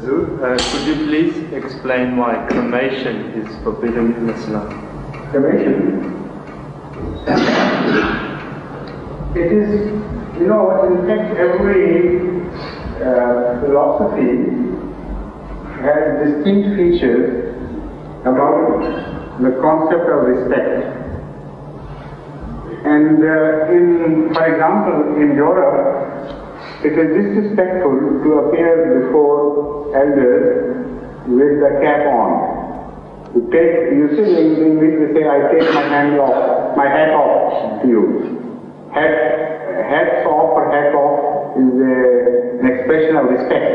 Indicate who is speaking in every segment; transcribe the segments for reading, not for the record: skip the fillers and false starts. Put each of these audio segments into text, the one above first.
Speaker 1: Could you please explain why cremation is forbidden in Islam?
Speaker 2: Cremation? It is, in fact, every philosophy has distinct features about the concept of respect. And for example, in Europe, it is disrespectful to appear before elders with the cap on. You see in English we say, I take my hat off to you. Hats off or hat off is an expression of respect.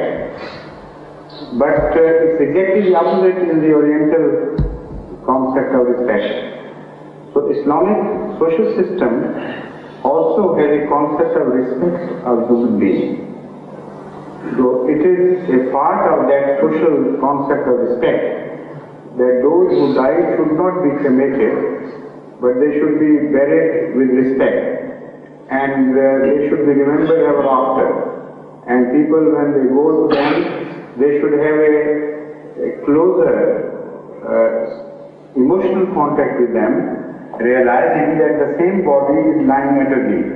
Speaker 2: But it's exactly the opposite in the Oriental concept of respect. So Islamic social system also has a concept of respect of human beings. So it is a part of that social concept of respect that those who die should not be cremated, but they should be buried with respect. And they should be remembered ever after. And people, when they go to them, they should have a closer emotional contact with them, realizing that the same body is lying underneath,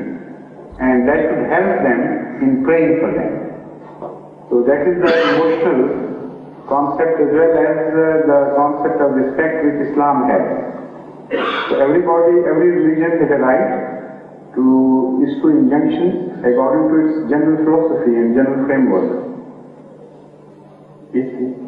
Speaker 2: and that should help them in praying for them. So that is the emotional concept as well as the concept of respect which Islam has. So every religion has a right to issue injunctions according to its general philosophy and general framework. Yes, please.